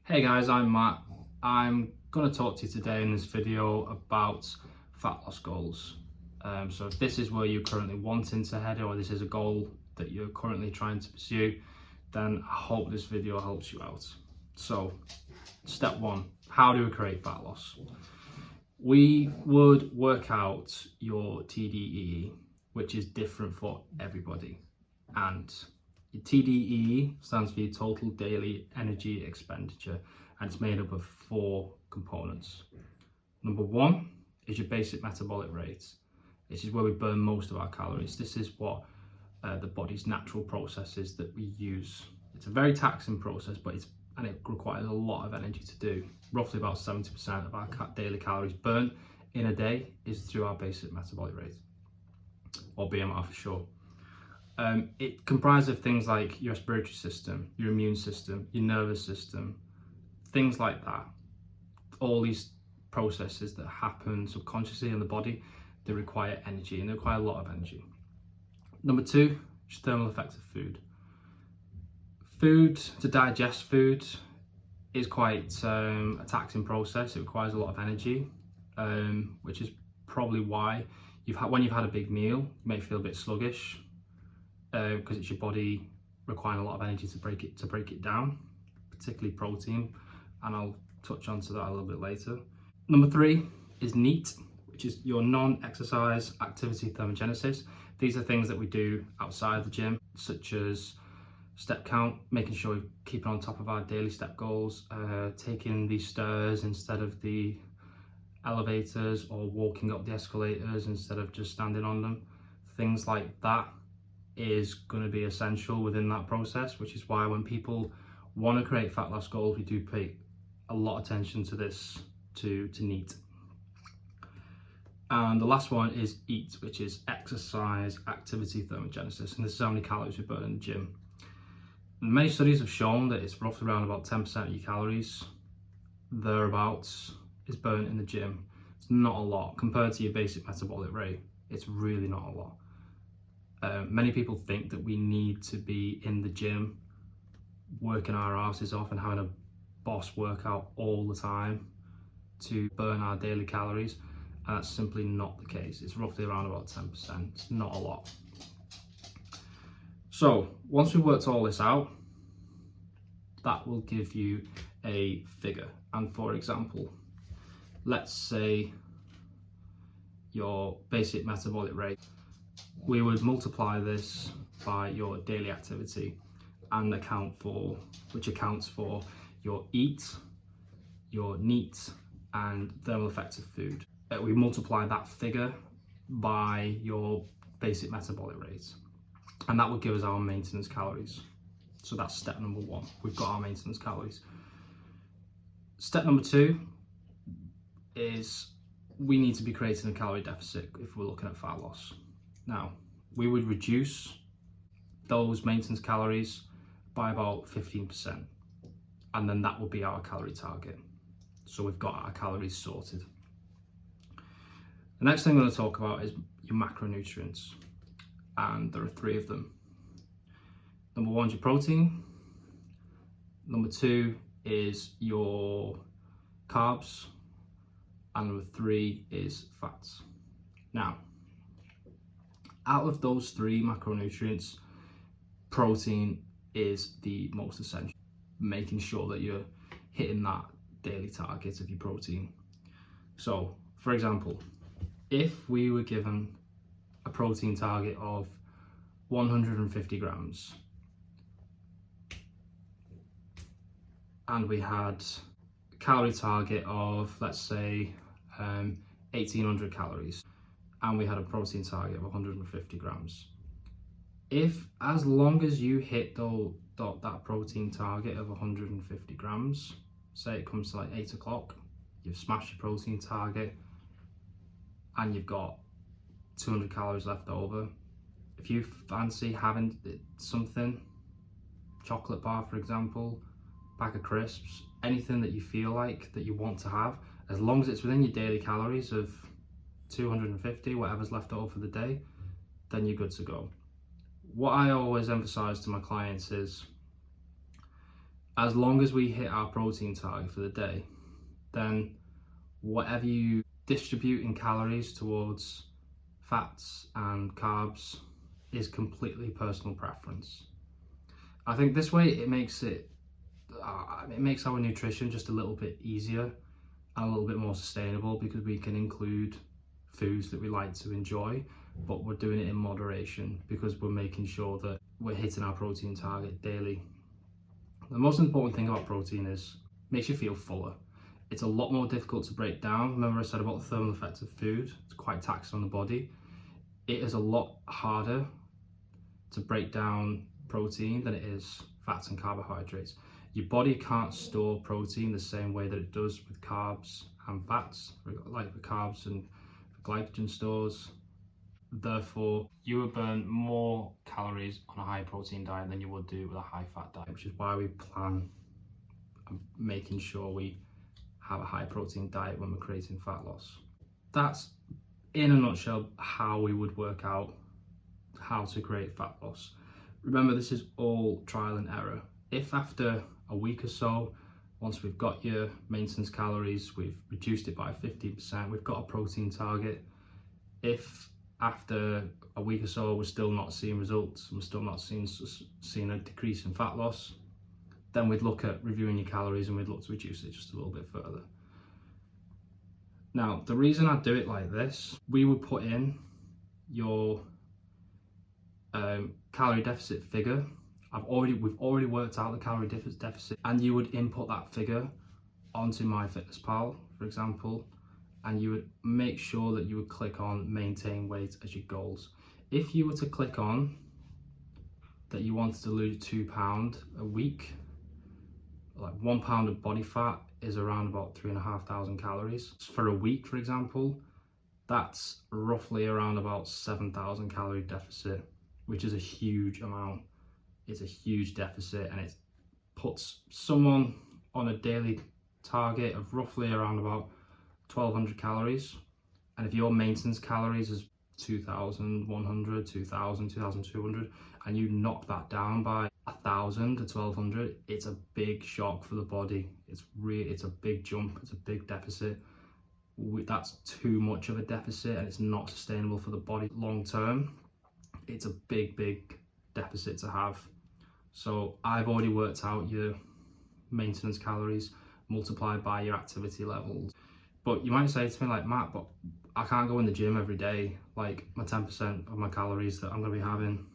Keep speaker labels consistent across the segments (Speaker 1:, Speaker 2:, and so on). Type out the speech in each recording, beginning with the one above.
Speaker 1: Hey guys, I'm Matt. I'm going to talk to you today in this video about fat loss goals. So if this is where you're currently wanting to head, or this is a goal that you're currently trying to pursue, then I hope this video helps you out. So step one, how do we create fat loss? We would work out your TDEE, which is different for everybody. And your TDEE stands for your total daily energy expenditure, and it's made up of 4 components. Number 1 is your basic metabolic rate. This is where we burn most of our calories. This is what the body's natural processes that we use. It's a very taxing process, but it requires a lot of energy to do. Roughly about 70% of our daily calories burnt in a day is through our basic metabolic rate, or BMR for short. It comprises of things like your respiratory system, your immune system, your nervous system, things like that. All these processes that happen subconsciously in the body, they require energy, and they require a lot of energy. Number 2 is thermal effects of food. Food, to digest food, is quite a taxing process. It requires a lot of energy, which is probably why when you've had a big meal, you may feel a bit sluggish, because it's your body requiring a lot of energy to break it down, particularly protein, and I'll touch on to that a little bit later. Number 3 is NEAT, which is your non-exercise activity thermogenesis. These are things that we do outside the gym, such as step count, making sure we're keeping on top of our daily step goals, taking the stairs instead of the elevators, or walking up the escalators instead of just standing on them. Things like that is going to be essential within that process, which is why when people want to create fat loss goals, we do pay a lot of attention to this, to NEAT. And the last one is EAT, which is exercise activity thermogenesis, and this is how many calories we burn in the gym. And many studies have shown that it's roughly around about 10% of your calories, thereabouts, is burnt in the gym. It's not a lot compared to your basic metabolic rate. It's really not a lot. Many people think that we need to be in the gym working our asses off and having a boss workout all the time to burn our daily calories, and that's simply not the case. It's roughly around about 10%. It's not a lot. So once we've worked all this out, that will give you a figure. And for example, let's say your basic metabolic rate, we would multiply this by your daily activity and which accounts for your EAT, your NEAT, and thermal effects of food. We multiply that figure by your basic metabolic rate, and that would give us our maintenance calories. So that's step number 1. We've got our maintenance calories. Step number 2 is we need to be creating a calorie deficit if we're looking at fat loss. Now, we would reduce those maintenance calories by about 15%, and then that will be our calorie target. So we've got our calories sorted. The next thing I'm going to talk about is your macronutrients, and there are 3 of them. Number 1 is your protein. Number 2 is your carbs, and number 3 is fats. Now, out of those 3 macronutrients, protein is the most essential, making sure that you're hitting that daily target of your protein. So, for example, if we were given a protein target of 150 grams, and we had a calorie target of, let's say, 1800 calories, and we had a protein target of 150 grams. As long as you hit that protein target of 150 grams, say it comes to like 8 o'clock, you've smashed your protein target, and you've got 200 calories left over. If you fancy having something, chocolate bar for example, pack of crisps, anything that you feel like that you want to have, as long as it's within your daily calories of 250, whatever's left over for the day, then you're good to go. What I always emphasize to my clients is As long as we hit our protein target for the day, then whatever you distribute in calories towards fats and carbs is completely personal preference. I think this way it makes our nutrition just a little bit easier and a little bit more sustainable, because we can include foods that we like to enjoy, but we're doing it in moderation because we're making sure that we're hitting our protein target daily. The most important thing about protein is it makes you feel fuller. It's a lot more difficult to break down. Remember I said about the thermal effect of food? It's quite taxing on the body. It is a lot harder to break down protein than it is fats and carbohydrates. Your body can't store protein the same way that it does with carbs and fats, like the carbs and glycogen stores. Therefore, you would burn more calories on a high protein diet than you would do with a high fat diet, which is why we plan on making sure we have a high protein diet when we're creating fat loss. That's in a nutshell how we would work out how to create fat loss. Remember, this is all trial and error. If after a week or so, once we've got your maintenance calories, we've reduced it by 15%, we've got a protein target. If after a week or so we're still not seeing results, we're still not seeing a decrease in fat loss, then we'd look at reviewing your calories and we'd look to reduce it just a little bit further. Now, the reason I do it like this, we would put in your calorie deficit figure. We've already worked out the calorie deficit, and you would input that figure onto MyFitnessPal, for example, and you would make sure that you would click on maintain weight as your goals. If you were to click on that you wanted to lose 2 pounds a week, like 1 pound of body fat is around about 3,500 calories. For a week, for example, that's roughly around about 7,000 calorie deficit, which is a huge amount. It's a huge deficit, and it puts someone on a daily target of roughly around about 1,200 calories. And if your maintenance calories is 2,100, 2,000, 2,200, and you knock that down by 1,000 to 1,200, it's a big shock for the body. It's a big jump, it's a big deficit. That's too much of a deficit, and it's not sustainable for the body long term. It's a big deficit to have. So I've already worked out your maintenance calories multiplied by your activity levels. But you might say to me, like, Matt, but I can't go in the gym every day. Like, my 10% of my calories that I'm going to be having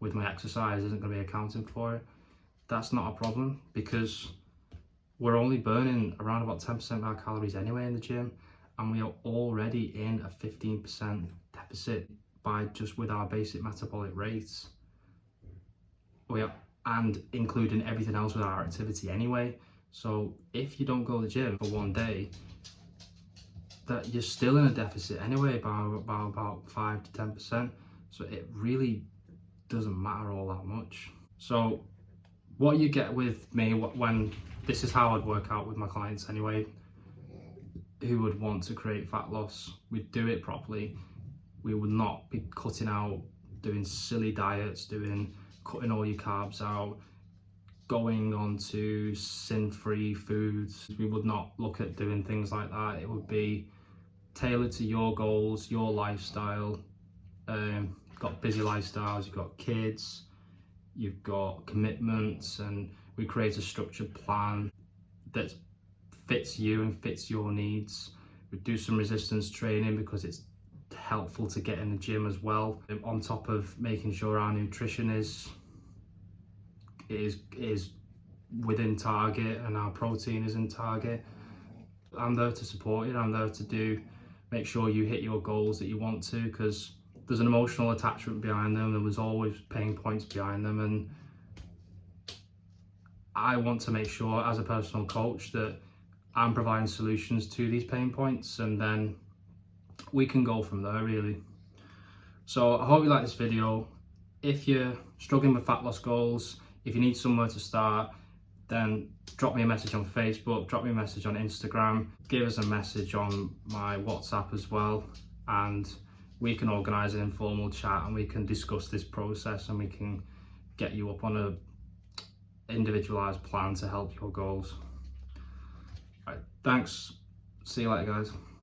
Speaker 1: with my exercise isn't going to be accounting for it. That's not a problem, because we're only burning around about 10% of our calories anyway in the gym, and we are already in a 15% deficit by just with our basic metabolic rates. And including everything else with our activity anyway. So if you don't go to the gym for one day, that you're still in a deficit anyway by about 5 to 10%. So it really doesn't matter all that much. So what you get with me, when this is how I'd work out with my clients anyway, who would want to create fat loss, we'd do it properly. We would not be cutting out, doing silly diets, cutting all your carbs out, going on to sin-free foods. We would not look at doing things like that. It would be tailored to your goals, your lifestyle. You've got busy lifestyles, you've got kids, you've got commitments, and we create a structured plan that fits you and fits your needs. We do some resistance training because it's helpful to get in the gym as well, on top of making sure our nutrition is within target and our protein is in target. I'm there to support you. I'm there to make sure you hit your goals that you want to, because there's an emotional attachment behind them. There was always pain points behind them, and I want to make sure as a personal coach that I'm providing solutions to these pain points, and then we can go from there really. So I hope you like this video. If you're struggling with fat loss goals, if you need somewhere to start, then drop me a message on Facebook, drop me a message on Instagram, give us a message on my WhatsApp as well, and we can organise an informal chat and we can discuss this process, and we can get you up on individualized plan to help your goals. Right, thanks. See you later, guys.